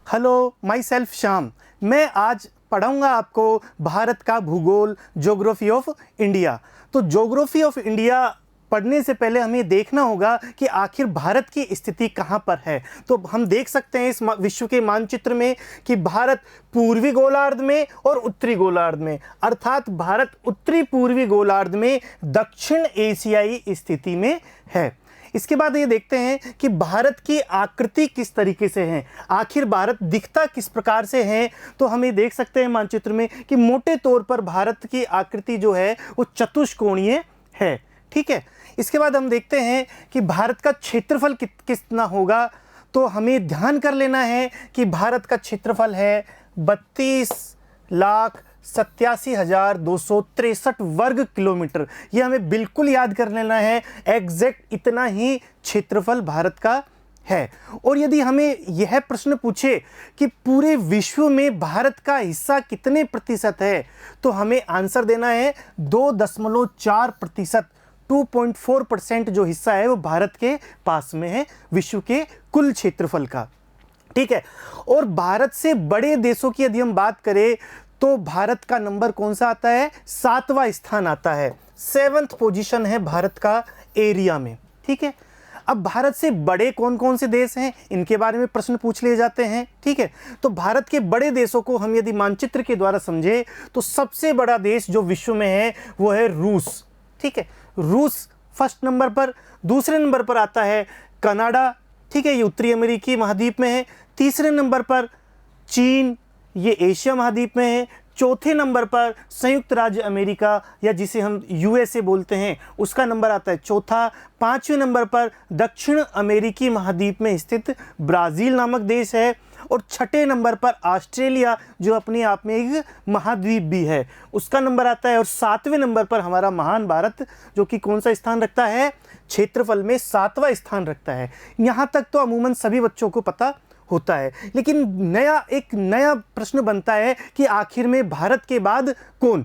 Hello, my self Shyam. मैं आज पढ़ाऊंगा आपको भारत का भूगोल, ज्योग्राफी ऑफ इंडिया। तो ज्योग्राफी ऑफ इंडिया पढ़ने से पहले हमें देखना होगा कि आखिर भारत की स्थिति कहाँ पर है। तो हम देख सकते हैं इस विश्व के मानचित्र में कि भारत पूर्वी गोलार्ध में और उत्तरी गोलार्ध में, अर्थात भारत उत्तरी पूर्वी गोलार्ध में दक्षिण एशियाई स्थिति में है। इसके बाद ये देखते हैं कि भारत की आकृति किस तरीके से है, आखिर भारत दिखता किस प्रकार से है। तो हम ये देख सकते हैं मानचित्र में कि मोटे तौर पर भारत की आकृति जो है वो चतुष्कोणीय है। ठीक है, इसके बाद हम देखते हैं कि भारत का क्षेत्रफल कितना होगा। तो हमें ध्यान कर लेना है कि भारत का क्षेत्रफल है 32,87,263 वर्ग किलोमीटर। ये हमें बिल्कुल याद कर लेना है, एग्जैक्ट इतना ही क्षेत्रफल भारत का है। और यदि हमें यह प्रश्न पूछे कि पूरे विश्व में भारत का हिस्सा कितने प्रतिशत है, तो हमें आंसर देना है 2.4%। 2.4% जो हिस्सा है वो भारत के पास में है विश्व के कुल क्षेत्रफल का। ठीक है, और भारत से बड़े देशों की यदि हम बात करें तो भारत का नंबर कौन सा आता है, 7वां स्थान आता है। 7th पोजीशन है भारत का एरिया में। ठीक है, अब भारत से बड़े कौन कौन से देश हैं, इनके बारे में प्रश्न पूछ लिए जाते हैं। ठीक है, तो भारत के बड़े देशों को हम यदि मानचित्र के द्वारा समझे तो सबसे बड़ा देश जो विश्व में है वो है रूस। ठीक है, रूस फर्स्ट नंबर पर। दूसरे नंबर पर आता है कनाडा। ठीक है, ये उत्तरी अमेरिकी महाद्वीप में है। तीसरे नंबर पर चीन, ये एशिया महाद्वीप में है। चौथे नंबर पर संयुक्त राज्य अमेरिका या जिसे हम यूएसए बोलते हैं उसका नंबर आता है चौथा। पांचवें नंबर पर दक्षिण अमेरिकी महाद्वीप में स्थित ब्राज़ील नामक देश है। और छठे नंबर पर ऑस्ट्रेलिया जो अपने आप में एक महाद्वीप भी है, उसका नंबर आता है। और 7वें नंबर पर हमारा महान भारत जो कि कौन सा स्थान रखता है, क्षेत्रफल में 7वां स्थान रखता है। यहाँ तक तो अमूमन सभी बच्चों को पता होता है, लेकिन एक नया प्रश्न बनता है कि आखिर में भारत के बाद कौन,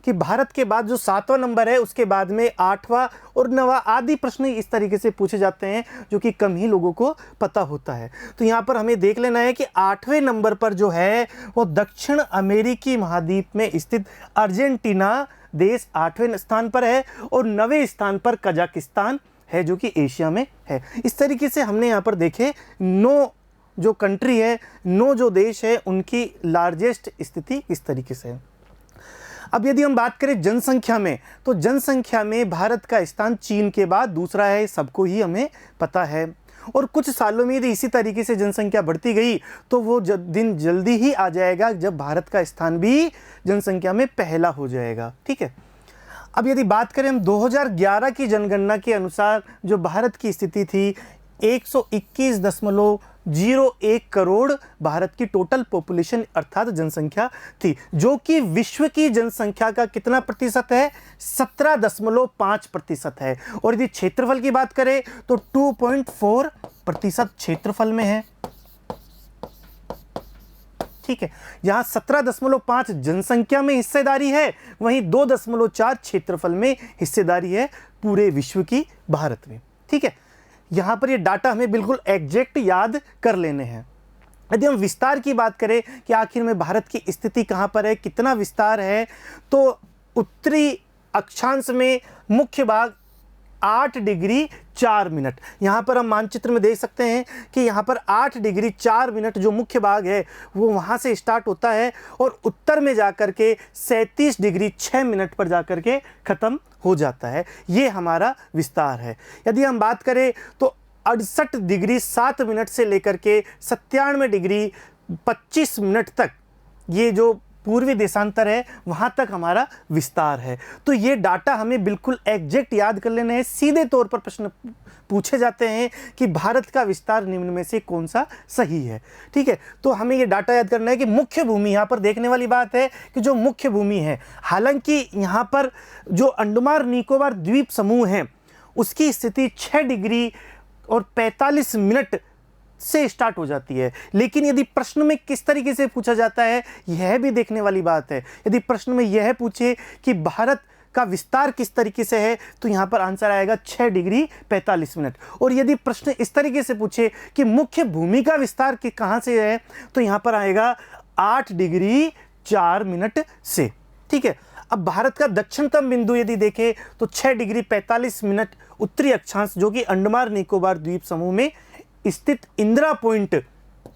कि भारत के बाद जो 7वां नंबर है उसके बाद में 8वां और 9वां आदि प्रश्न इस तरीके से पूछे जाते हैं जो कि कम ही लोगों को पता होता है। तो यहाँ पर हमें देख लेना है कि 8वें नंबर पर जो है वो दक्षिण अमेरिकी महाद्वीप में स्थित अर्जेंटीना देश 8वें स्थान पर है। और 9वें स्थान पर कजाकिस्तान है जो कि एशिया में है। इस तरीके से हमने यहाँ पर देखे 9 जो कंट्री है, 9 जो देश है, उनकी लार्जेस्ट स्थिति इस तरीके से है। अब यदि हम बात करें जनसंख्या में, तो जनसंख्या में भारत का स्थान चीन के बाद दूसरा है, सबको ही हमें पता है। और कुछ सालों में यदि इसी तरीके से जनसंख्या बढ़ती गई तो वो दिन जल्दी ही आ जाएगा जब भारत का स्थान भी जनसंख्या में पहला हो जाएगा। ठीक है, अब यदि बात करें हम 2011 की जनगणना के अनुसार जो भारत की स्थिति थी 121.01 करोड़ भारत की टोटल पॉपुलेशन अर्थात जनसंख्या थी, जो कि विश्व की जनसंख्या का कितना प्रतिशत है, 17.5% है। और यदि क्षेत्रफल की बात करें तो 2.4% क्षेत्रफल में है। ठीक है, यहाँ 17.5 जनसंख्या में हिस्सेदारी है, वहीं 2.4 क्षेत्रफल में हिस्सेदारी है पूरे विश्व की भारत में। ठीक है, यहाँ पर ये डाटा हमें बिल्कुल एग्जैक्ट याद कर लेने हैं। यदि हम विस्तार की बात करें कि आखिर में भारत की स्थिति कहाँ पर है, कितना विस्तार है, तो उत्तरी अक्षांश में मुख्य भाग 8 डिग्री 4 मिनट। यहाँ पर हम मानचित्र में देख सकते हैं कि यहाँ पर 8 डिग्री 4 मिनट जो मुख्य भाग है वो वहाँ से स्टार्ट होता है और उत्तर में जाकर के 37 डिग्री 6 मिनट पर जाकर के ख़त्म हो जाता है। ये हमारा विस्तार है। यदि हम बात करें तो 68 डिग्री 7 मिनट से लेकर के 97 डिग्री 25 मिनट तक ये जो पूर्वी देशांतर है वहाँ तक हमारा विस्तार है। तो ये डाटा हमें बिल्कुल एग्जैक्ट याद कर लेना है। सीधे तौर पर प्रश्न पूछे जाते हैं कि भारत का विस्तार निम्न में से कौन सा सही है। ठीक है, तो हमें ये डाटा याद करना है कि मुख्य भूमि, यहाँ पर देखने वाली बात है कि जो मुख्य भूमि है, हालांकि यहाँ पर जो अंडमान निकोबार द्वीप समूह है उसकी स्थिति 6 डिग्री और 45 मिनट से स्टार्ट हो जाती है, लेकिन यदि प्रश्न में किस तरीके से पूछा जाता है यह भी देखने वाली बात है। यदि प्रश्न में यह पूछे कि भारत का विस्तार किस तरीके से है, तो यहाँ पर आंसर आएगा 6 डिग्री 45 मिनट। और यदि प्रश्न इस तरीके से पूछे कि मुख्य भूमि का विस्तार कहाँ से है, तो यहाँ पर आएगा 8 डिग्री 4 मिनट से। ठीक है, अब भारत का दक्षिणतम बिंदु यदि देखें तो 6 डिग्री 45 मिनट उत्तरी अक्षांश, जो कि अंडमान निकोबार द्वीप समूह में स्थित इंदिरा पॉइंट।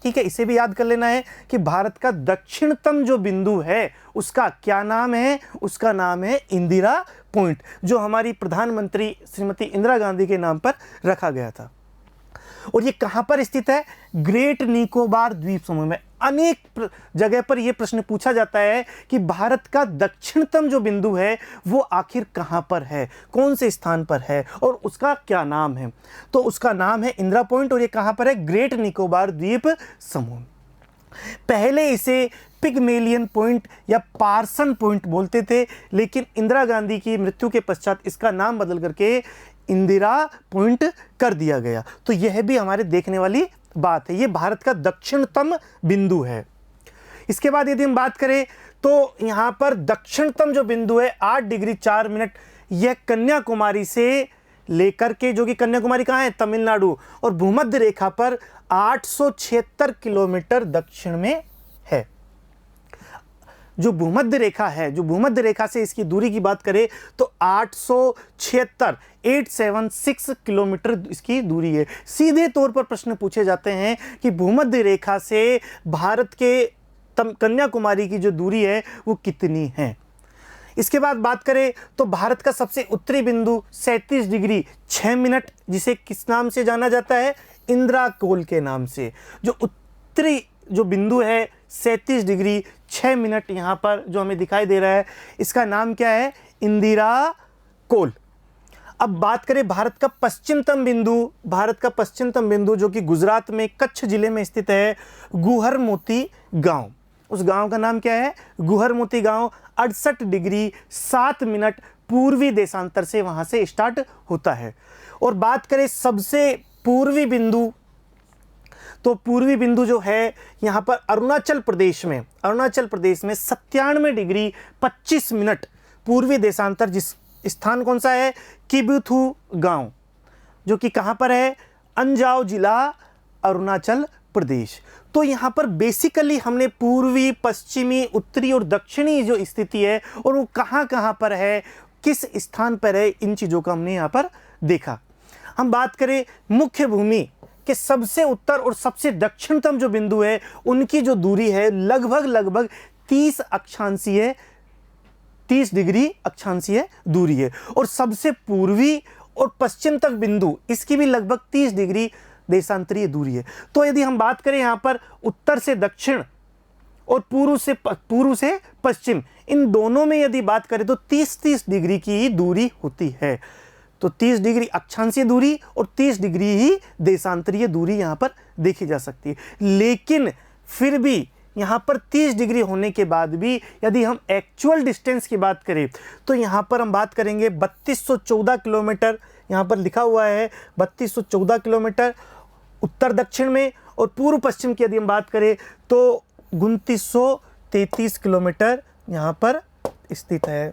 ठीक है, इसे भी याद कर लेना है कि भारत का दक्षिणतम जो बिंदु है उसका क्या नाम है, उसका नाम है इंदिरा पॉइंट, जो हमारी प्रधानमंत्री श्रीमती इंदिरा गांधी के नाम पर रखा गया था। और ये कहां पर स्थित है, ग्रेट निकोबार द्वीप समूह में। अनेक जगह पर यह प्रश्न पूछा जाता है कि भारत का दक्षिणतम जो बिंदु है वो आखिर कहां पर है, कौन से स्थान पर है और उसका क्या नाम है। तो उसका नाम है इंदिरा पॉइंट और ये कहां पर है, ग्रेट निकोबार द्वीप समूह। पहले इसे पिगमेलियन पॉइंट या पार्सन पॉइंट बोलते थे, लेकिन इंदिरा गांधी की मृत्यु के पश्चात इसका नाम बदल करके इंदिरा पॉइंट कर दिया गया। तो यह भी हमारे देखने वाली बात है, ये भारत का दक्षिणतम बिंदु है। इसके बाद यदि हम बात करें तो यहाँ पर दक्षिणतम जो बिंदु है 8 डिग्री 4 मिनट, यह कन्याकुमारी से लेकर के, जो कि कन्याकुमारी कहाँ है, तमिलनाडु, और भूमध्य रेखा पर 876 किलोमीटर दक्षिण में है। जो भूमध्य रेखा है, जो भूमध्य रेखा से इसकी दूरी की बात करें तो 876 किलोमीटर इसकी दूरी है। सीधे तौर पर प्रश्न पूछे जाते हैं कि भूमध्य रेखा से भारत के कन्याकुमारी की जो दूरी है वो कितनी है। इसके बाद बात करें तो भारत का सबसे उत्तरी बिंदु 37 डिग्री 6 मिनट, जिसे किस नाम से जाना जाता है, इंदिरा कोल के नाम से। जो उत्तरी जो बिंदु है 37 डिग्री 6 मिनट यहाँ पर जो हमें दिखाई दे रहा है, इसका नाम क्या है, इंदिरा कोल। अब बात करें भारत का पश्चिमतम बिंदु, भारत का पश्चिमतम बिंदु जो कि गुजरात में कच्छ जिले में स्थित है, गुहर मोती गांव। उस गांव का नाम क्या है, गुहर मोती गांव। 68 डिग्री 7 मिनट पूर्वी देशांतर से वहां से स्टार्ट होता है। और बात करें सबसे पूर्वी बिंदु, तो पूर्वी बिंदु जो है यहाँ पर अरुणाचल प्रदेश में 97 डिग्री 25 मिनट पूर्वी देशांतर, जिस स्थान कौन सा है, किबुथु गांव, जो कि कहाँ पर है, अंजाव जिला, अरुणाचल प्रदेश। तो यहाँ पर बेसिकली हमने पूर्वी, पश्चिमी, उत्तरी और दक्षिणी जो स्थिति है और वो कहाँ कहाँ पर है, किस स्थान पर है, इन चीज़ों का हमने यहाँ पर देखा। हम बात करें मुख्य भूमि के सबसे उत्तर और सबसे दक्षिणतम जो बिंदु है, उनकी जो दूरी है लगभग 30 डिग्री अक्षांशीय दूरी है। और सबसे पूर्वी और पश्चिम तक बिंदु, इसकी भी लगभग 30 डिग्री देशांतरीय दूरी है। तो यदि हम बात करें यहाँ पर उत्तर से दक्षिण और पूर्व से पश्चिम, इन दोनों में यदि बात करें तो 30 डिग्री की ही दूरी होती है। तो 30 डिग्री अक्षांशीय दूरी और 30 डिग्री ही देशांतरीय दूरी यहाँ पर देखी जा सकती है। लेकिन फिर भी यहाँ पर 30 डिग्री होने के बाद भी यदि हम एक्चुअल डिस्टेंस की बात करें तो यहाँ पर हम बात करेंगे 3214 किलोमीटर, यहाँ पर लिखा हुआ है 3214 किलोमीटर उत्तर दक्षिण में, और पूर्व पश्चिम की यदि हम बात करें तो 2933 किलोमीटर यहाँ पर स्थित है।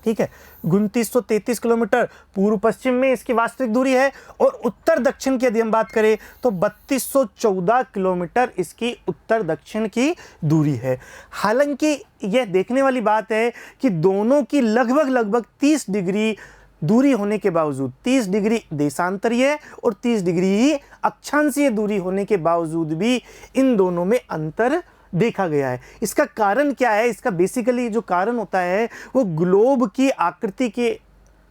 ठीक है, 2933 किलोमीटर पूर्व पश्चिम में इसकी वास्तविक दूरी है, और उत्तर दक्षिण की यदि हम बात करें तो 3214 किलोमीटर इसकी उत्तर दक्षिण की दूरी है। हालांकि यह देखने वाली बात है कि दोनों की लगभग 30 डिग्री दूरी होने के बावजूद, 30 डिग्री देशांतरीय और 30 डिग्री ही अक्षांशीय दूरी होने के बावजूद भी इन दोनों में अंतर देखा गया है। इसका कारण क्या है, इसका बेसिकली जो कारण होता है वो ग्लोब की आकृति के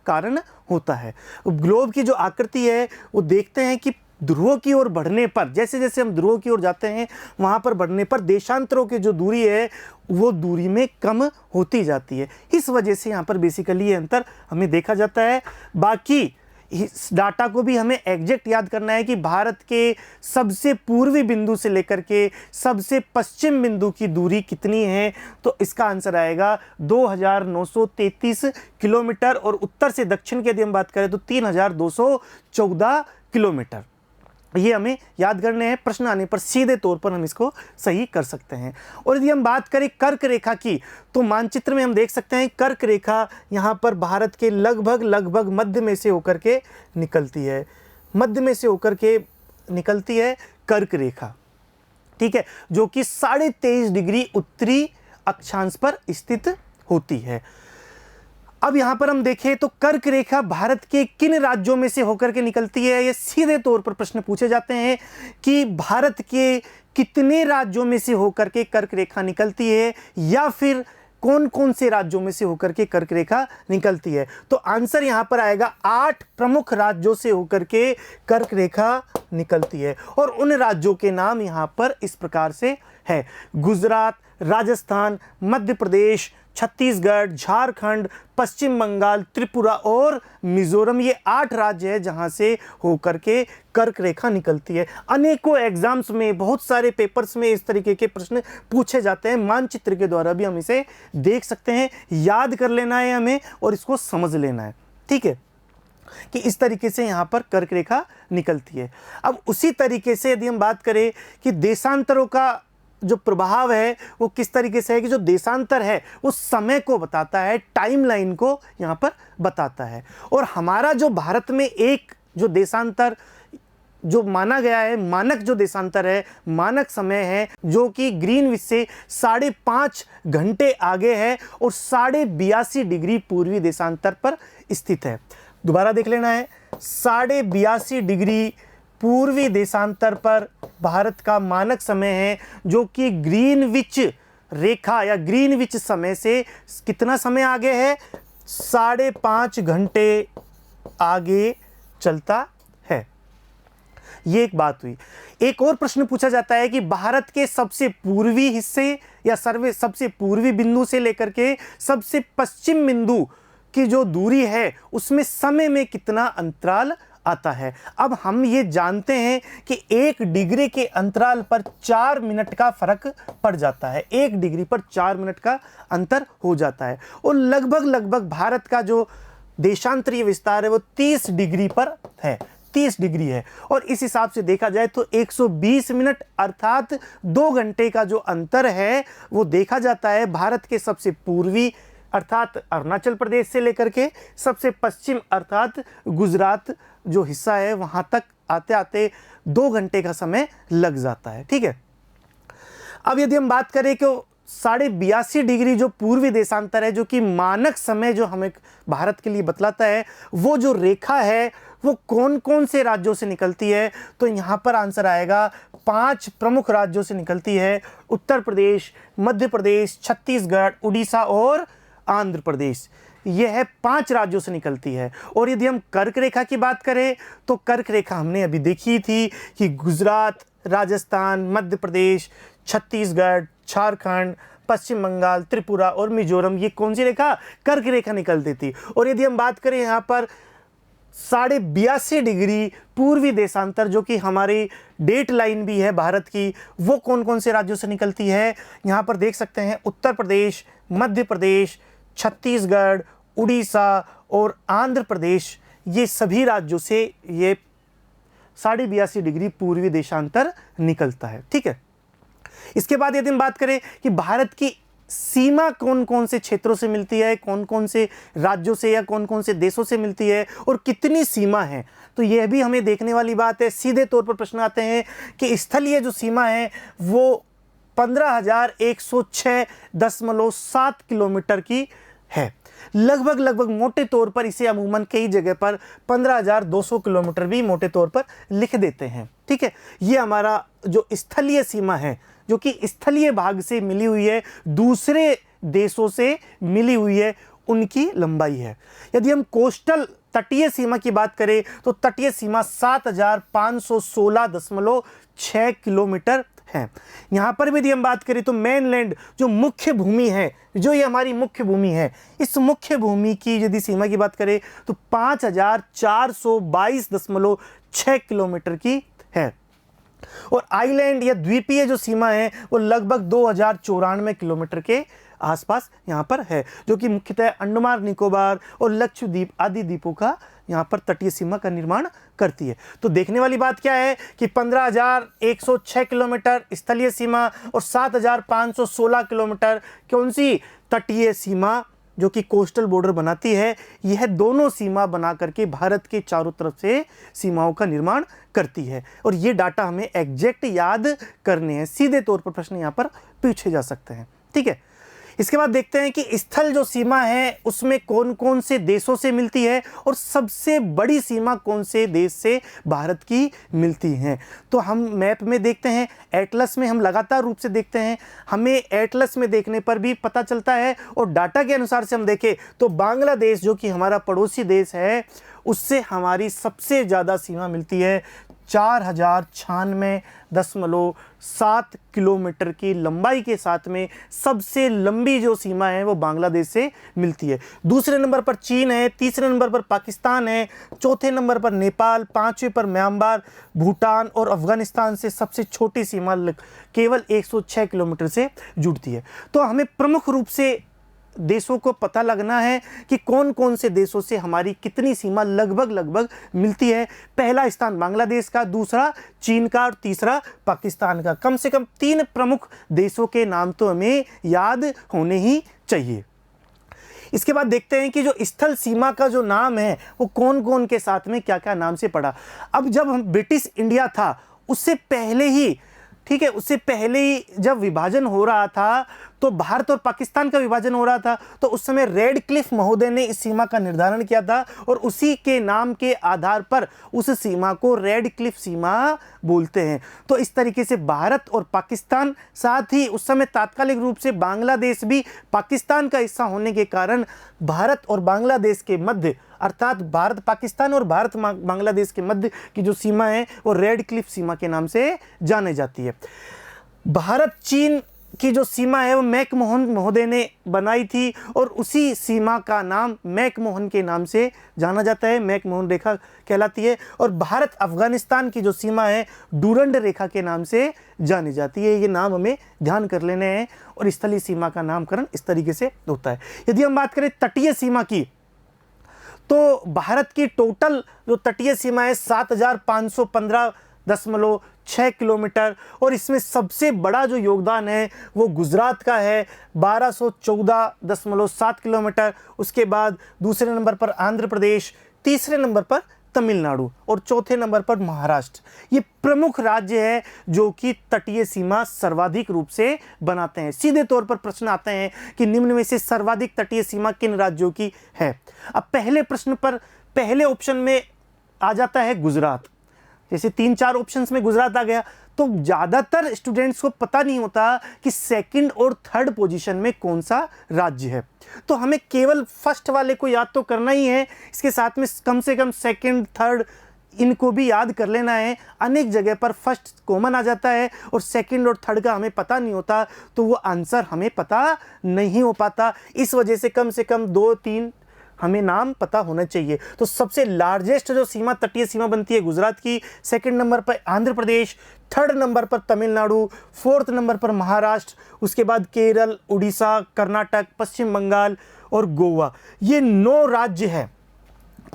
कारण होता है। ग्लोब की जो आकृति है वो देखते हैं कि ध्रुवों की ओर बढ़ने पर, जैसे जैसे हम ध्रुवों की ओर जाते हैं वहाँ पर बढ़ने पर देशांतरों की जो दूरी है वो दूरी में कम होती जाती है। इस वजह से यहाँ पर बेसिकली ये अंतर हमें देखा जाता है। बाकी इस डाटा को भी हमें एग्जैक्ट याद करना है कि भारत के सबसे पूर्वी बिंदु से लेकर के सबसे पश्चिम बिंदु की दूरी कितनी है, तो इसका आंसर आएगा 2933 किलोमीटर, और उत्तर से दक्षिण की यदि हम बात करें तो 3214 किलोमीटर। ये हमें याद करने हैं, प्रश्न आने पर सीधे तौर पर हम इसको सही कर सकते हैं। और यदि हम बात करें कर्क रेखा की, तो मानचित्र में हम देख सकते हैं कर्क रेखा यहाँ पर भारत के लगभग मध्य में से होकर के निकलती है, मध्य में से होकर के निकलती है कर्क रेखा, ठीक है, जो कि 23.5 डिग्री उत्तरी अक्षांश पर स्थित होती है। अब यहां पर हम देखें तो कर्क रेखा भारत के किन राज्यों में से होकर के निकलती है। ये सीधे तौर पर प्रश्न पूछे जाते हैं कि भारत के कितने राज्यों में से होकर के कर्क रेखा निकलती है, या फिर कौन कौन से राज्यों में से होकर के कर्क रेखा निकलती है। तो आंसर यहां पर आएगा 8 प्रमुख राज्यों से होकर के कर्क रेखा निकलती है। और उन राज्यों के नाम यहां पर इस प्रकार से है: गुजरात, राजस्थान, मध्य प्रदेश, छत्तीसगढ़, झारखंड, पश्चिम बंगाल, त्रिपुरा और मिजोरम। ये 8 राज्य है जहां से होकर के कर्क रेखा निकलती है। अनेकों एग्जाम्स में, बहुत सारे पेपर्स में इस तरीके के प्रश्न पूछे जाते हैं। मानचित्र के द्वारा भी हम इसे देख सकते हैं, याद कर लेना है हमें और इसको समझ लेना है, ठीक है, कि इस तरीके से यहाँ पर कर्क रेखा निकलती है। अब उसी तरीके से यदि हम बात करें कि देशांतरों का जो प्रभाव है वो किस तरीके से है, कि जो देशांतर है वो समय को बताता है, टाइमलाइन को यहाँ पर बताता है। और हमारा जो भारत में एक जो देशांतर जो माना गया है, मानक जो देशांतर है, मानक समय है, जो कि ग्रीनविच से 5.5 घंटे आगे है और 82.5 डिग्री पूर्वी देशांतर पर स्थित है। दोबारा देख लेना है, 82.5 डिग्री पूर्वी देशांतर पर भारत का मानक समय है, जो कि ग्रीनविच रेखा या ग्रीनविच समय से कितना समय आगे है, 5.5 घंटे आगे चलता है। ये एक बात हुई। एक और प्रश्न पूछा जाता है कि भारत के सबसे पूर्वी हिस्से या सबसे पूर्वी बिंदु से लेकर के सबसे पश्चिम बिंदु की जो दूरी है उसमें समय में कितना अंतराल आता है। अब हम ये जानते हैं कि 1 डिग्री के अंतराल पर 4 मिनट का फर्क पड़ जाता है, 1 डिग्री पर 4 मिनट का अंतर हो जाता है। और लगभग भारत का जो देशांतरीय विस्तार है वो 30 डिग्री पर है, 30 डिग्री है। और इस हिसाब से देखा जाए तो 120 मिनट अर्थात 2 घंटे का जो अंतर है वो देखा जाता है भारत के सबसे पूर्वी अर्थात अरुणाचल प्रदेश से लेकर के सबसे पश्चिम अर्थात गुजरात जो हिस्सा है वहां तक आते आते 2 घंटे का समय लग जाता है, ठीक है। अब यदि हम बात करें कि 82.5 डिग्री जो पूर्वी देशांतर है, जो कि मानक समय जो हमें भारत के लिए बतलाता है, वो जो रेखा है वो कौन कौन से राज्यों से निकलती है, तो यहाँ पर आंसर आएगा 5 प्रमुख राज्यों से निकलती है: उत्तर प्रदेश, मध्य प्रदेश, छत्तीसगढ़, उड़ीसा और आंध्र प्रदेश। यह है 5 राज्यों से निकलती है। और यदि हम कर्क रेखा की बात करें तो कर्क रेखा हमने अभी देखी थी कि गुजरात, राजस्थान, मध्य प्रदेश, छत्तीसगढ़, झारखंड, पश्चिम बंगाल, त्रिपुरा और मिजोरम, ये कौन सी रेखा, कर्क रेखा निकलती थी। और यदि हम बात करें यहाँ पर 82.5 डिग्री पूर्वी देशांतर जो कि हमारी डेट लाइन भी है भारत की, वो कौन कौन से राज्यों से निकलती है, यहाँ पर देख सकते हैं उत्तर प्रदेश, मध्य प्रदेश, छत्तीसगढ़, उड़ीसा और आंध्र प्रदेश। ये सभी राज्यों से ये 82.5 डिग्री पूर्वी देशांतर निकलता है, ठीक है। इसके बाद यदि हम बात करें कि भारत की सीमा कौन कौन से क्षेत्रों से मिलती है, कौन कौन से राज्यों से या कौन कौन से देशों से मिलती है और कितनी सीमा है, तो यह भी हमें देखने वाली बात है। सीधे तौर पर प्रश्न आते हैं कि स्थलीय जो सीमा है वो 15,106.7 किलोमीटर की है। लगभग मोटे तौर पर इसे अमूमन कई जगह पर 15,200 किलोमीटर भी मोटे तौर पर लिख देते हैं, ठीक है। ये हमारा जो स्थलीय सीमा है, जो कि स्थलीय भाग से मिली हुई है, दूसरे देशों से मिली हुई है, उनकी लंबाई है। यदि हम कोस्टल तटीय सीमा की बात करें तो तटीय सीमा 7,516.6 किलोमीटर है। यहाँ पर भी यदि हम बात करें तो मेनलैंड जो मुख्य भूमि है, जो ये हमारी मुख्य भूमि है, इस मुख्य भूमि की यदि सीमा की बात करें तो 5,422.6 किलोमीटर की है। और आइलैंड या द्वीपीय जो सीमा है वो लगभग 2,094 किलोमीटर के आसपास यहाँ पर है, जो कि मुख्यतः अंडमान निकोबार और लक्षद्वीप आदि द्वीपों का यहाँ पर तटीय सीमा का निर्माण करती है। तो देखने वाली बात क्या है कि 15,106 किलोमीटर स्थलीय सीमा और 7,516 किलोमीटर कौन सी तटीय सीमा जो कि कोस्टल बॉर्डर बनाती है। यह दोनों सीमा बना करके भारत के चारों तरफ से सीमाओं का निर्माण करती है और ये डाटा हमें एग्जैक्ट याद करने हैं, सीधे तौर पर प्रश्न यहाँ पर पूछे जा सकते हैं। ठीक है, इसके बाद देखते हैं कि स्थल जो सीमा है उसमें कौन कौन से देशों से मिलती है और सबसे बड़ी सीमा कौन से देश से भारत की मिलती है। तो हम मैप में देखते हैं, एटलस में हम लगातार रूप से देखते हैं, हमें एटलस में देखने पर भी पता चलता है और डाटा के अनुसार से हम देखें तो बांग्लादेश जो कि हमारा पड़ोसी देश है उससे हमारी सबसे ज़्यादा सीमा मिलती है। 4,096.7 किलोमीटर की लंबाई के साथ में सबसे लंबी जो सीमा है वो बांग्लादेश से मिलती है। दूसरे नंबर पर चीन है, तीसरे नंबर पर पाकिस्तान है, चौथे नंबर पर नेपाल, पांचवें पर म्यांमार, भूटान और अफगानिस्तान से सबसे छोटी सीमा केवल 106 किलोमीटर से जुड़ती है। तो हमें प्रमुख रूप से देशों को पता लगना है कि कौन कौन से देशों से हमारी कितनी सीमा लगभग मिलती है। पहला स्थान बांग्लादेश का, दूसरा चीन का और तीसरा पाकिस्तान का। कम से कम 3 प्रमुख देशों के नाम तो हमें याद होने ही चाहिए। इसके बाद देखते हैं कि जो स्थल सीमा का जो नाम है वो कौन कौन के साथ में क्या क्या नाम से पड़ा। अब जब हम ब्रिटिश इंडिया था उससे पहले ही, ठीक है, उससे पहले ही जब विभाजन हो रहा था तो भारत और पाकिस्तान का विभाजन हो रहा था तो उस समय रेडक्लिफ महोदय ने इस सीमा का निर्धारण किया था और उसी के नाम के आधार पर उस सीमा को रेडक्लिफ सीमा बोलते हैं। तो इस तरीके से भारत और पाकिस्तान, साथ ही उस समय तात्कालिक रूप से बांग्लादेश भी पाकिस्तान का हिस्सा होने के कारण भारत और बांग्लादेश के मध्य, अर्थात भारत पाकिस्तान और भारत बांग्लादेश के मध्य की जो सीमा है वो रेडक्लिफ सीमा के नाम से जानी जाती है। भारत चीन की जो सीमा है वो मैकमोहन महोदय ने बनाई थी और उसी सीमा का नाम मैकमोहन के नाम से जाना जाता है, मैकमोहन रेखा कहलाती है। और भारत अफगानिस्तान की जो सीमा है डूरंड रेखा के नाम से जानी जाती है। ये नाम हमें ध्यान कर लेने हैं और स्थलीय सीमा का नामकरण इस तरीके से होता है। यदि हम बात करें तटीय सीमा की तो भारत की टोटल जो तटीय सीमा है 7,515.6 किलोमीटर और इसमें सबसे बड़ा जो योगदान है वो गुजरात का है 1214.7 किलोमीटर। उसके बाद दूसरे नंबर पर आंध्र प्रदेश, तीसरे नंबर पर तमिलनाडु और चौथे नंबर पर महाराष्ट्र। ये प्रमुख राज्य है जो कि तटीय सीमा सर्वाधिक रूप से बनाते हैं। सीधे तौर पर प्रश्न आते हैं कि निम्न में से सर्वाधिक तटीय सीमा किन राज्यों की है। अब पहले प्रश्न पर पहले ऑप्शन में आ जाता है गुजरात। जैसे 3-4 ऑप्शंस में गुजरात आ गया तो ज़्यादातर स्टूडेंट्स को पता नहीं होता कि सेकंड और थर्ड पोजीशन में कौन सा राज्य है। तो हमें केवल फर्स्ट वाले को याद तो करना ही है, इसके साथ में कम से कम सेकंड थर्ड इनको भी याद कर लेना है। अनेक जगह पर फर्स्ट कॉमन आ जाता है और सेकंड और थर्ड का हमें पता नहीं होता तो वो आंसर हमें पता नहीं हो पाता। इस वजह से कम 2-3 हमें नाम पता होना चाहिए। तो सबसे लार्जेस्ट जो सीमा तटीय सीमा बनती है गुजरात की, सेकंड नंबर पर आंध्र प्रदेश, थर्ड नंबर पर तमिलनाडु, फोर्थ नंबर पर महाराष्ट्र, उसके बाद केरल, उड़ीसा, कर्नाटक, पश्चिम बंगाल और गोवा। ये 9 राज्य हैं।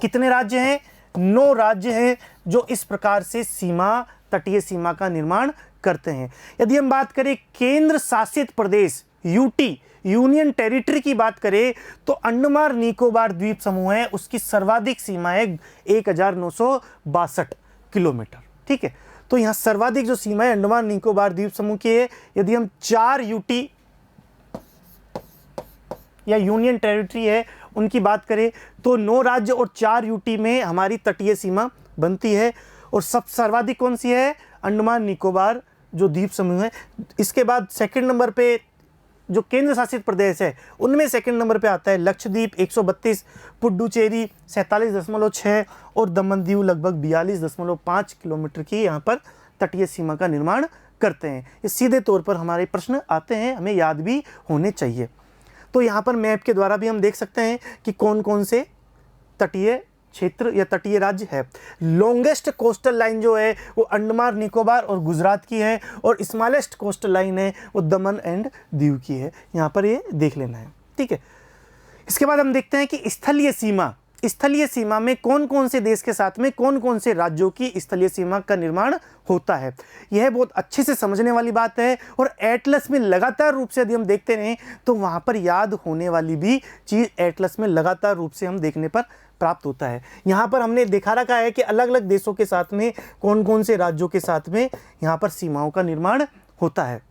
कितने राज्य हैं? 9 राज्य हैं जो इस प्रकार से सीमा, तटीय सीमा का निर्माण करते हैं। यदि हम बात करें केंद्र शासित प्रदेश यूटी, यूनियन टेरिटरी की बात करें तो अंडमान निकोबार द्वीप समूह है, उसकी सर्वाधिक सीमा है 1962 किलोमीटर। ठीक है, तो यहाँ सर्वाधिक जो सीमा है अंडमान निकोबार द्वीप समूह की है। यदि हम 4 यूटी या यूनियन टेरिटरी है उनकी बात करें तो 9 राज्य और 4 यूटी में हमारी तटीय सीमा बनती है और सब सर्वाधिक कौन सी है? अंडमान निकोबार जो द्वीप समूह है। इसके बाद सेकंड नंबर पे जो केंद्र शासित प्रदेश है उनमें सेकंड नंबर पे आता है लक्षद्वीप 132, पुडुचेरी 47.6 और दमन दीव लगभग 42.5 किलोमीटर की यहाँ पर तटीय सीमा का निर्माण करते हैं। ये सीधे तौर पर हमारे प्रश्न आते हैं, हमें याद भी होने चाहिए। तो यहाँ पर मैप के द्वारा भी हम देख सकते हैं कि कौन कौन से तटीय क्षेत्र या तटीय राज्य है। लॉन्गेस्ट कोस्टल लाइन जो है वो अंडमान निकोबार और गुजरात की है और स्मॉलेस्ट कोस्टल लाइन है वो दमन एंड दीव की है। यहाँ पर ये देख लेना है। ठीक है, इसके बाद हम देखते हैं कि स्थलीय सीमा स्थलीय सीमा में कौन कौन से देश के साथ में कौन कौन से राज्यों की स्थलीय सीमा का निर्माण होता है। यह बहुत अच्छे से समझने वाली बात है और एटलस में लगातार रूप से यदि हम देखते रहें तो वहाँ पर याद होने वाली भी चीज़ एटलस में लगातार रूप से हम देखने पर प्राप्त होता है। यहाँ पर हमने देखा रखा है कि अलग अलग देशों के साथ में कौन कौन से राज्यों के साथ में यहाँ पर सीमाओं का निर्माण होता है।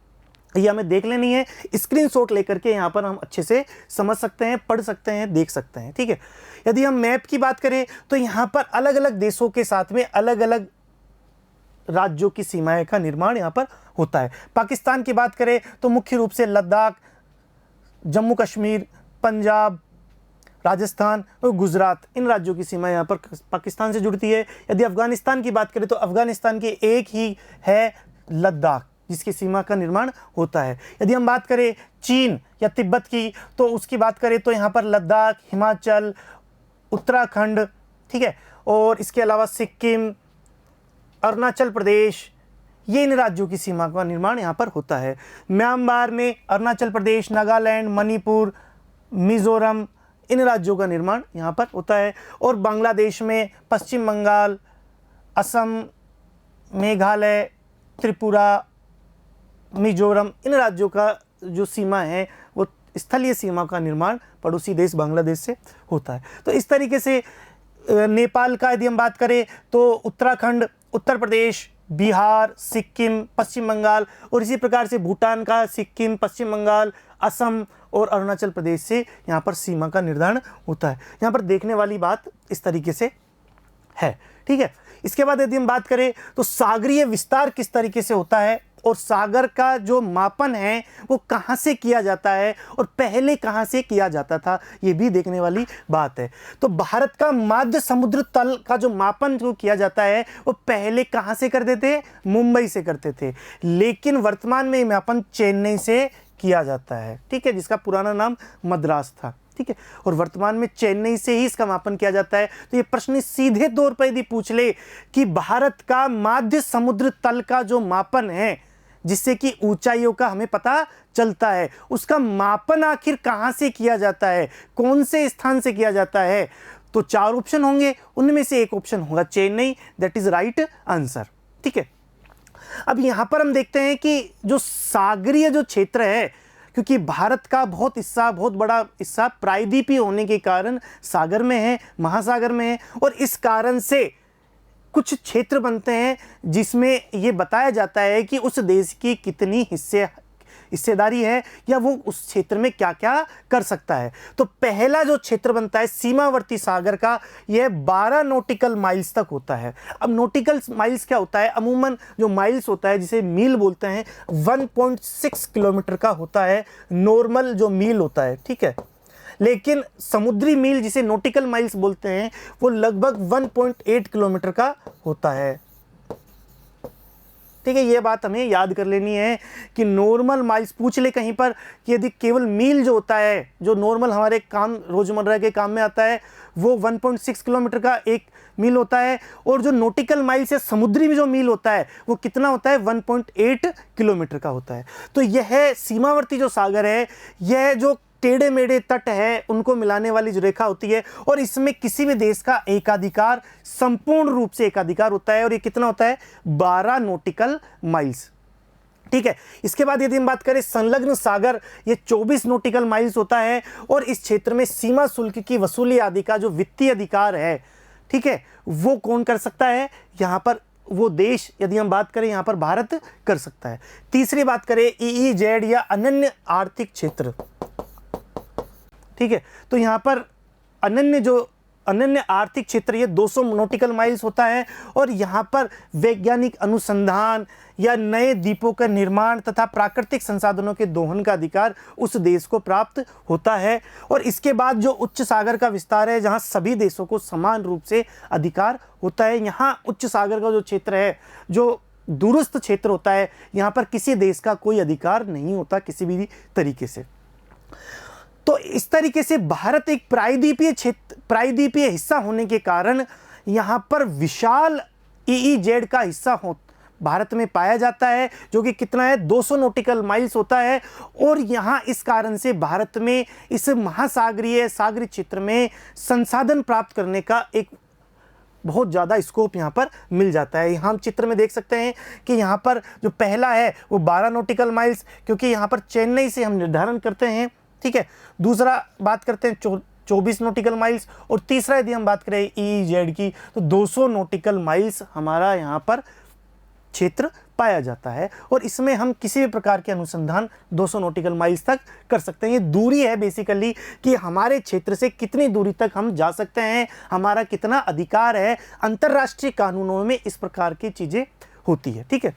ये हमें देख लेनी है, स्क्रीनशॉट लेकर के यहाँ पर हम अच्छे से समझ सकते हैं, पढ़ सकते हैं, देख सकते हैं। ठीक है, यदि हम मैप की बात करें तो यहाँ पर अलग अलग देशों के साथ में अलग अलग राज्यों की सीमाएं का निर्माण यहाँ पर होता है। पाकिस्तान की बात करें तो मुख्य रूप से लद्दाख, जम्मू कश्मीर, पंजाब, राजस्थान और गुजरात, इन राज्यों की सीमा यहाँ पर पाकिस्तान से जुड़ती है। यदि अफगानिस्तान की बात करें तो अफगानिस्तान की एक ही है लद्दाख जिसकी सीमा का निर्माण होता है। यदि हम बात करें चीन या तिब्बत की तो उसकी बात करें तो यहाँ पर लद्दाख, हिमाचल, उत्तराखंड, ठीक है, और इसके अलावा सिक्किम, अरुणाचल प्रदेश, ये इन राज्यों की सीमा का निर्माण यहाँ पर होता है। म्यांमार में अरुणाचल प्रदेश, नागालैंड, मणिपुर, मिजोरम, इन राज्यों का निर्माण यहाँ पर होता है। और बांग्लादेश में पश्चिम बंगाल, असम, मेघालय, त्रिपुरा, मिजोरम, इन राज्यों का जो सीमा है वो स्थलीय सीमा का निर्माण पड़ोसी देश बांग्लादेश से होता है। तो इस तरीके से नेपाल का यदि हम बात करें तो उत्तराखंड, उत्तर प्रदेश, बिहार, सिक्किम, पश्चिम बंगाल, और इसी प्रकार से भूटान का सिक्किम, पश्चिम बंगाल, असम और अरुणाचल प्रदेश से यहाँ पर सीमा का निर्धारण होता है। यहाँ पर देखने वाली बात इस तरीके से है। ठीक है, इसके बाद यदि हम बात करें तो सागरीय विस्तार किस तरीके से होता है और सागर का जो मापन है वो कहाँ से किया जाता है और पहले कहाँ से किया जाता था, ये भी देखने वाली बात है। तो भारत का मध्य समुद्र तल का जो मापन जो किया जाता है वो पहले कहाँ से करते थे, मुंबई से करते थे, लेकिन वर्तमान में मापन चेन्नई से किया जाता है। ठीक है, जिसका पुराना नाम मद्रास था। ठीक है, और वर्तमान में चेन्नई से ही इसका मापन किया जाता है। तो ये प्रश्न सीधे तौर पर यदि पूछ ले कि भारत का मध्य समुद्र तल का जो मापन है जिससे कि ऊंचाइयों का हमें पता चलता है, उसका मापन आखिर कहाँ से किया जाता है, कौन से स्थान से किया जाता है, तो 4 ऑप्शन होंगे, उनमें से एक ऑप्शन होगा Chennai, that is right answer. ठीक है, अब यहाँ पर हम देखते हैं कि जो सागरीय जो क्षेत्र है, क्योंकि भारत का बहुत बड़ा हिस्सा प्रायद्वीपीय होने के कारण सागर में है, महासागर में है, और इस कारण से कुछ क्षेत्र बनते हैं जिसमें ये बताया जाता है कि उस देश की कितनी हिस्सेदारी है या वो उस क्षेत्र में क्या क्या कर सकता है। तो पहला जो क्षेत्र बनता है सीमावर्ती सागर का, यह 12 नॉटिकल माइल्स तक होता है। अब नॉटिकल माइल्स क्या होता है, अमूमन जो माइल्स होता है जिसे मील बोलते हैं 1.6 किलोमीटर का होता है, नॉर्मल जो मील होता है। ठीक है, लेकिन समुद्री मील जिसे नॉटिकल माइल्स बोलते हैं वो लगभग 1.8 किलोमीटर का होता है। ठीक है, ये बात हमें याद कर लेनी है कि नॉर्मल माइल्स पूछ ले कहीं पर कि यदि केवल मील जो होता है, जो नॉर्मल हमारे काम रोजमर्रा के काम में आता है, वो 1.6 किलोमीटर का एक मील होता है, और जो नॉटिकल माइल्स या समुद्री में जो मील होता है वो कितना होता है, 1.8 किलोमीटर का होता है। तो यह सीमावर्ती जो सागर है, यह जो टेढ़े मेढ़े तट है उनको मिलाने वाली जो रेखा होती है, और इसमें किसी भी देश का एकाधिकार, संपूर्ण रूप से एकाधिकार होता है, और ये कितना होता है, 12 नॉटिकल माइल्स। ठीक है, इसके बाद यदि हम बात करें संलग्न सागर, ये 24 नॉटिकल माइल्स होता है, और इस क्षेत्र में सीमा शुल्क की वसूली आदि का जो वित्तीय अधिकार है, ठीक है, वो कौन कर सकता है, यहाँ पर वो देश, यदि हम बात करें यहाँ पर भारत कर सकता है। तीसरी बात करें EEZ या अनन्य आर्थिक क्षेत्र। ठीक है, तो यहाँ पर अनन्य आर्थिक क्षेत्र ये 200 नॉटिकल माइल्स होता है, और यहाँ पर वैज्ञानिक अनुसंधान या नए द्वीपों का निर्माण तथा प्राकृतिक संसाधनों के दोहन का अधिकार उस देश को प्राप्त होता है। और इसके बाद जो उच्च सागर का विस्तार है, जहाँ सभी देशों को समान रूप से अधिकार होता है, यहाँ उच्च सागर का जो क्षेत्र है, जो दूरस्थ क्षेत्र होता है, यहाँ पर किसी देश का कोई अधिकार नहीं होता किसी भी तरीके से। तो इस तरीके से भारत एक प्रायद्वीपीय हिस्सा होने के कारण यहाँ पर विशाल EEZ का हिस्सा भारत में पाया जाता है, जो कि कितना है 200 नॉटिकल माइल्स होता है। और यहाँ इस कारण से भारत में इस महासागरीय सागरीय क्षेत्र में संसाधन प्राप्त करने का एक बहुत ज़्यादा स्कोप यहाँ पर मिल जाता है। हम चित्र में देख सकते हैं कि यहाँ पर जो पहला है वो 12 नॉटिकल माइल्स, क्योंकि यहाँ पर चेन्नई से हम निर्धारण करते हैं, ठीक है। दूसरा बात करते हैं 24 नॉटिकल माइल्स, और तीसरा यदि हम बात करें EEZ की तो 200 नॉटिकल माइल्स हमारा यहाँ पर क्षेत्र पाया जाता है। और इसमें हम किसी भी प्रकार के अनुसंधान 200 नॉटिकल माइल्स तक कर सकते हैं। ये दूरी है बेसिकली कि हमारे क्षेत्र से कितनी दूरी तक हम जा सकते हैं, हमारा कितना अधिकार है। अंतर्राष्ट्रीय कानूनों में इस प्रकार की चीज़ें होती है, ठीक है।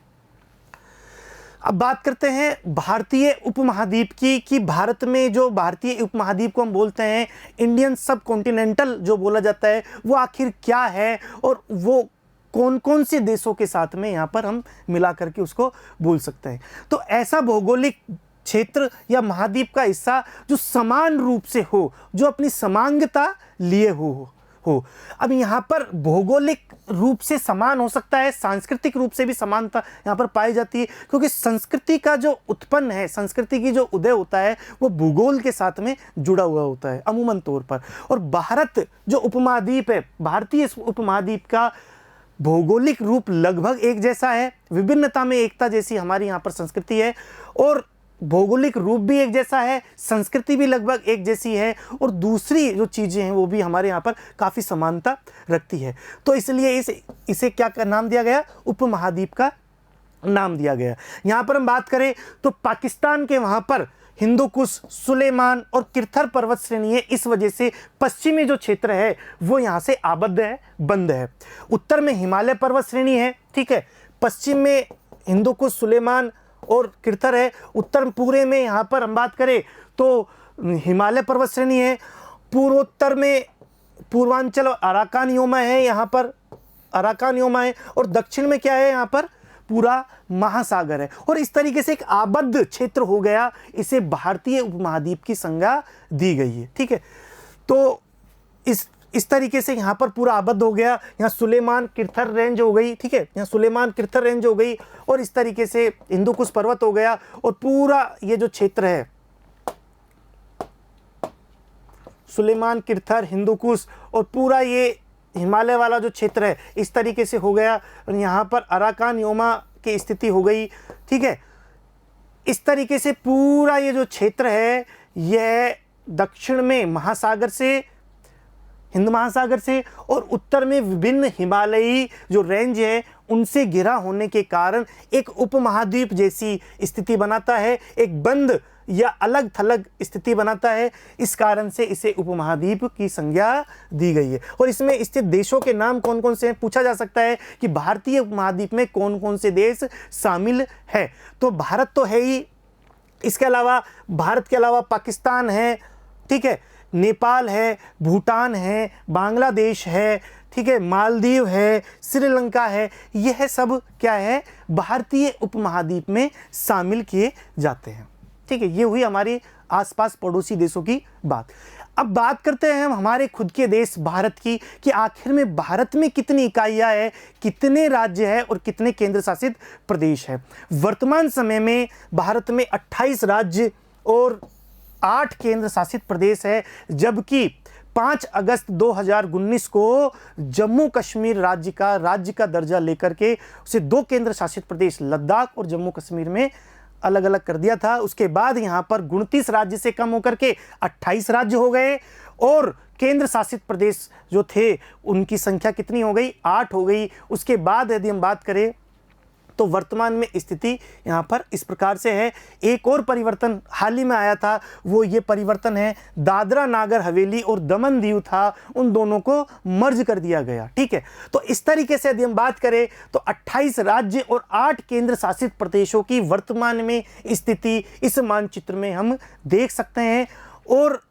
अब बात करते हैं भारतीय उपमहाद्वीप की, कि भारत में जो भारतीय उपमहाद्वीप को हम बोलते हैं इंडियन सब कॉन्टिनेंटल जो बोला जाता है, वो आखिर क्या है और वो कौन कौन से देशों के साथ में यहाँ पर हम मिला करके उसको बोल सकते हैं। तो ऐसा भौगोलिक क्षेत्र या महाद्वीप का हिस्सा जो समान रूप से हो, जो अपनी समांगता लिए हो। अब यहाँ पर भौगोलिक रूप से समान हो सकता है, सांस्कृतिक रूप से भी समानता यहाँ पर पाई जाती है, क्योंकि संस्कृति का जो उत्पन्न है, संस्कृति की जो उदय होता है वो भूगोल के साथ में जुड़ा हुआ होता है अमूमन तौर पर। और भारत जो उपमहाद्वीप है, भारतीय उपमहाद्वीप का भौगोलिक रूप लगभग एक जैसा है, विभिन्नता में एकता जैसी हमारी यहाँ पर संस्कृति है, और भौगोलिक रूप भी एक जैसा है, संस्कृति भी लगभग एक जैसी है, और दूसरी जो चीज़ें हैं वो भी हमारे यहाँ पर काफ़ी समानता रखती है। तो इसलिए इसे क्या का नाम दिया गया, उपमहाद्वीप का नाम दिया गया। यहाँ पर हम बात करें तो पाकिस्तान के वहाँ पर हिंदू कुश, सुलेमान और किरथर पर्वत श्रेणी है। इस वजह से पश्चिमी जो क्षेत्र है वो यहाँ से आबद्ध है, बंद है। उत्तर में हिमालय पर्वत श्रेणी है, ठीक है। पश्चिम में हिंदू कुश, सुलेमान और किरथर है। उत्तर पूरे में यहाँ पर हम बात करें तो हिमालय पर्वत श्रेणी है। पूर्वोत्तर में पूर्वांचल और अराकान योमा है, यहाँ पर अराकान योमा है। और दक्षिण में क्या है, यहाँ पर पूरा महासागर है। और इस तरीके से एक आबद्ध क्षेत्र हो गया, इसे भारतीय उपमहाद्वीप की संज्ञा दी गई है, ठीक है। तो इस तरीके से यहाँ पर पूरा आबद्ध हो गया। यहाँ सुलेमान किरथर रेंज हो गई, ठीक है, यहाँ सुलेमान किरथर रेंज हो गई, और इस तरीके से हिंदू कुश पर्वत हो गया। और पूरा ये जो क्षेत्र है सुलेमान, किरथर, हिंदू कुश और पूरा ये हिमालय वाला जो क्षेत्र है इस तरीके से हो गया। और यहाँ पर अराकान योमा की स्थिति हो गई, ठीक है। इस तरीके से पूरा ये जो क्षेत्र है यह दक्षिण में महासागर से, हिंद महासागर से, और उत्तर में विभिन्न हिमालयी जो रेंज है उनसे घिरा होने के कारण एक उपमहाद्वीप जैसी स्थिति बनाता है, एक बंद या अलग थलग स्थिति बनाता है। इस कारण से इसे उपमहाद्वीप की संज्ञा दी गई है। और इसमें स्थित देशों के नाम कौन कौन से हैं पूछा जा सकता है कि भारतीय उपमहाद्वीप में कौन कौन से देश शामिल है। तो भारत तो है ही, इसके अलावा भारत के अलावा पाकिस्तान है, ठीक है, नेपाल है, भूटान है, बांग्लादेश है, ठीक है, मालदीव है, श्रीलंका है। यह सब क्या है, भारतीय उपमहाद्वीप में शामिल किए जाते हैं, ठीक है। ये हुई हमारी आसपास पड़ोसी देशों की बात। अब बात करते हैं हम हमारे खुद के देश भारत की, कि आखिर में भारत में कितनी इकाइयाँ हैं, कितने राज्य हैं और कितने केंद्र शासित प्रदेश हैं। वर्तमान समय में भारत में 28 राज्य और 8 केंद्र शासित प्रदेश है, जबकि 5 अगस्त 2019 को जम्मू कश्मीर राज्य का दर्जा लेकर के उसे 2 केंद्र शासित प्रदेश लद्दाख और जम्मू कश्मीर में अलग अलग कर दिया था। उसके बाद यहाँ पर 29 राज्य से कम होकर के 28 राज्य हो गए, और केंद्र शासित प्रदेश जो थे उनकी संख्या कितनी हो गई, 8 हो गई। उसके बाद यदि हम बात करें तो वर्तमान में स्थिति यहाँ पर इस प्रकार से है। एक और परिवर्तन हाल ही में आया था, वो ये परिवर्तन है दादरा नागर हवेली और दमन दीव था, उन दोनों को मर्ज कर दिया गया, ठीक है। तो इस तरीके से यदि हम बात करें तो 28 राज्य और 8 केंद्र शासित प्रदेशों की वर्तमान में स्थिति इस मानचित्र में हम देख सकते हैं। और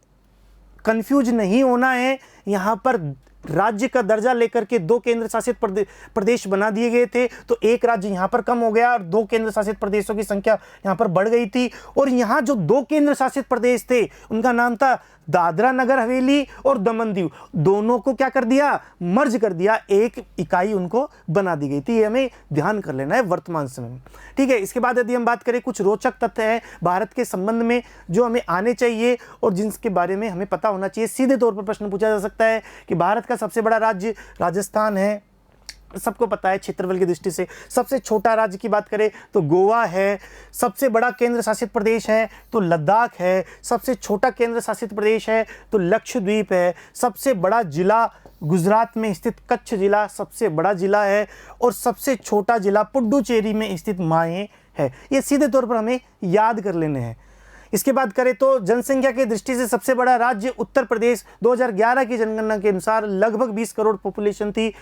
कंफ्यूज नहीं होना है, यहाँ पर राज्य का दर्जा लेकर के 2 केंद्र शासित प्रदेश बना दिए गए थे, तो एक राज्य यहाँ पर कम हो गया और 2 केंद्र शासित प्रदेशों की संख्या यहाँ पर बढ़ गई थी। और यहाँ जो 2 केंद्र शासित प्रदेश थे उनका नाम था दादरा नगर हवेली और दमन दीव दोनों को क्या कर दिया, मर्ज कर दिया, एक इकाई उनको बना दी गई थी। ये हमें ध्यान कर लेना है वर्तमान समय में, ठीक है। इसके बाद यदि हम बात करें, कुछ रोचक तथ्य है भारत के संबंध में जो हमें आने चाहिए और जिनके बारे में हमें पता होना चाहिए। सीधे तौर पर प्रश्न पूछा जा सकता है कि भारत का सबसे बड़ा राज्य राजस्थान है, सबको पता है क्षेत्रफल की दृष्टि से। सबसे छोटा राज्य की बात करें तो गोवा है। सबसे बड़ा केंद्र शासित प्रदेश है तो लद्दाख है। सबसे छोटा केंद्र शासित प्रदेश है तो लक्षद्वीप है। सबसे बड़ा जिला गुजरात में स्थित कच्छ जिला सबसे बड़ा जिला है और सबसे छोटा जिला पुडुचेरी में स्थित माहे है। ये सीधे तौर पर हमें याद कर लेने हैं। इसके बाद करें तो जनसंख्या की दृष्टि से सबसे बड़ा राज्य उत्तर प्रदेश, 2011 की जनगणना के अनुसार लगभग 20 करोड़ पॉपुलेशन थी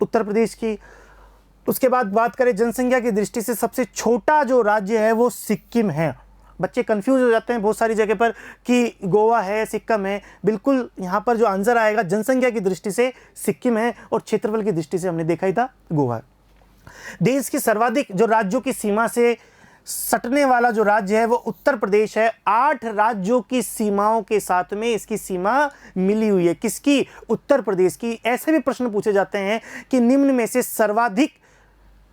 उत्तर प्रदेश की। उसके बाद बात करें जनसंख्या की दृष्टि से सबसे छोटा जो राज्य है वो सिक्किम है। बच्चे कंफ्यूज हो जाते हैं बहुत सारी जगह पर कि गोवा है, सिक्किम है। बिल्कुल यहाँ पर जो आंसर आएगा जनसंख्या की दृष्टि से सिक्किम है और क्षेत्रफल की दृष्टि से हमने देखा ही था गोवा है। देश की सर्वाधिक जो राज्यों की सीमा से सटने वाला जो राज्य है वो उत्तर प्रदेश है। 8 राज्यों की सीमाओं के साथ में इसकी सीमा मिली हुई है। किसकी? उत्तर प्रदेश की। ऐसे भी प्रश्न पूछे जाते हैं कि निम्न में से सर्वाधिक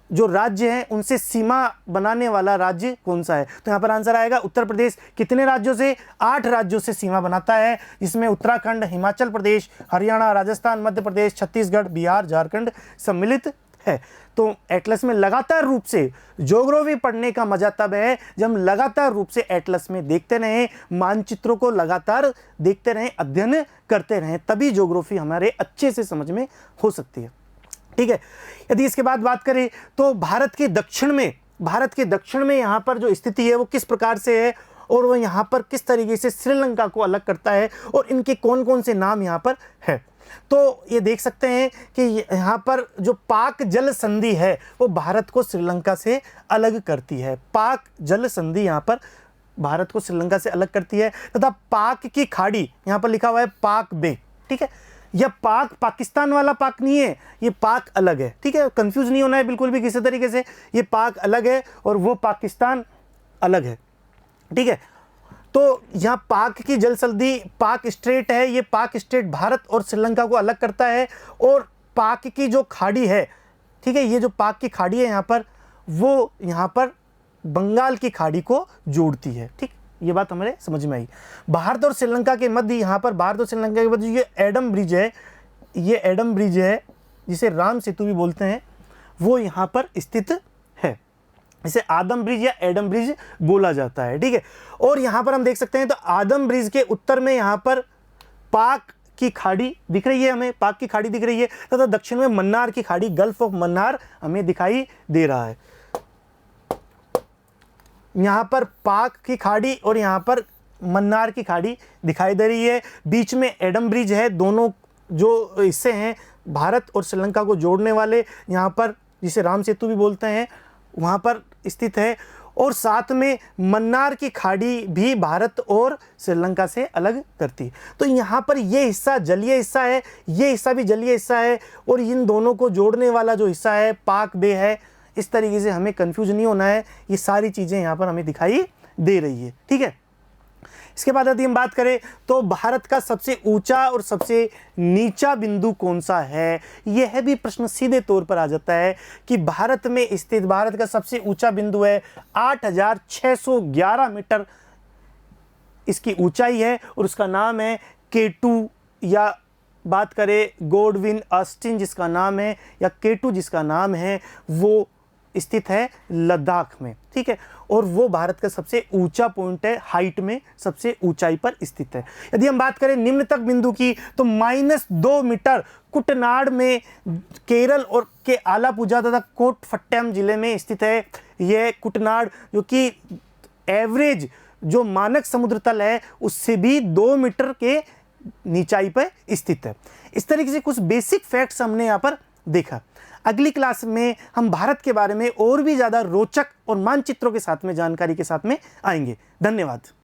जो राज्य हैं उनसे सीमा बनाने वाला राज्य कौन सा है? तो यहाँ पर आंसर आएगा उत्तर प्रदेश। कितने राज्यों से? 8 राज्यों से सीमा बनाता है, जिसमें उत्तराखंड, हिमाचल प्रदेश, हरियाणा, राजस्थान, मध्य प्रदेश, छत्तीसगढ़, बिहार, झारखंड सम्मिलित है। तो एटलस में लगातार रूप से ज्योग्राफी पढ़ने का मजा तब है जब हम लगातार रूप से एटलस में देखते रहें, मानचित्रों को लगातार देखते रहें, अध्ययन करते रहें, तभी ज्योग्राफी हमारे अच्छे से समझ में हो सकती है, ठीक है। यदि इसके बाद बात करें तो भारत के दक्षिण में यहाँ पर जो स्थिति है वो किस प्रकार से है और वो यहाँ पर किस तरीके से श्रीलंका को अलग करता है और इनके कौन कौन से नाम यहाँ पर है। तो ये देख सकते हैं कि यहाँ पर जो पाक जल संधि है वो भारत को श्रीलंका से अलग करती है। पाक जल संधि यहाँ पर भारत को श्रीलंका से अलग करती है तथा पाक की खाड़ी यहाँ पर लिखा हुआ है पाक बे, ठीक है। यह पाक पाकिस्तान वाला पाक नहीं है, ये पाक अलग है, ठीक है। कंफ्यूज नहीं होना है बिल्कुल भी किसी तरीके से। ये पाक अलग है और वो पाकिस्तान अलग है, ठीक है। तो यहाँ पाक की जल संधि पाक स्ट्रेट है, ये पाक स्ट्रेट भारत और श्रीलंका को अलग करता है। और पाक की जो खाड़ी है, ठीक है, ये जो पाक की खाड़ी है यहाँ पर वो यहाँ पर बंगाल की खाड़ी को जोड़ती है, ठीक। ये बात हमारे समझ में आई। भारत और श्रीलंका के मध्य यहाँ पर भारत और श्रीलंका के मध्य ये एडम ब्रिज है, ये एडम ब्रिज है जिसे राम सेतु भी बोलते हैं, वो यहाँ पर स्थित है। इसे आदम ब्रिज या एडम ब्रिज बोला जाता है, ठीक है। और यहाँ पर हम देख सकते हैं तो आदम ब्रिज के उत्तर में यहाँ पर पाक की खाड़ी दिख रही है, हमें पाक की खाड़ी दिख रही है तथा दक्षिण में मन्नार की खाड़ी, गल्फ ऑफ मन्नार हमें दिखाई दे रहा है। यहाँ पर पाक की खाड़ी और यहाँ पर मन्नार की खाड़ी दिखाई दे रही है। बीच में एडम ब्रिज है, दोनों जो हिस्से हैं भारत और श्रीलंका को जोड़ने वाले, यहाँ पर जिसे राम सेतु भी बोलते हैं, वहाँ पर स्थित है। और साथ में मन्नार की खाड़ी भी भारत और श्रीलंका से अलग करती है। तो यहाँ पर ये हिस्सा जलीय हिस्सा है, ये हिस्सा भी जलीय हिस्सा है और इन दोनों को जोड़ने वाला जो हिस्सा है पाक बे है। इस तरीके से हमें कंफ्यूज नहीं होना है, ये सारी चीज़ें यहाँ पर हमें दिखाई दे रही है, ठीक है। इसके बाद यदि हम बात करें तो भारत का सबसे ऊंचा और सबसे नीचा बिंदु कौन सा है, यह भी प्रश्न सीधे तौर पर आ जाता है कि भारत में स्थित भारत का सबसे ऊंचा बिंदु है 8611 मीटर इसकी ऊंचाई है और उसका नाम है K2, या बात करें गॉडविन ऑस्टिन जिसका नाम है, या K2 जिसका नाम है, वो स्थित है लद्दाख में, ठीक है। और वो भारत का सबसे ऊंचा पॉइंट है, हाइट में सबसे ऊंचाई पर स्थित है। यदि हम बात करें निम्नतक बिंदु की तो -2 मीटर कुटनाड में केरल और के आलापुझा तथा कोटपट्टनम जिले में स्थित है। यह कुटनाड जो कि एवरेज जो मानक समुद्र तल है उससे भी 2 मीटर के नीचाई पर स्थित है। इस तरीके से कुछ बेसिक फैक्ट्स हमने यहाँ पर देखा। अगली क्लास में हम भारत के बारे में और भी ज़्यादा रोचक और मानचित्रों के साथ में जानकारी के साथ में आएंगे। धन्यवाद।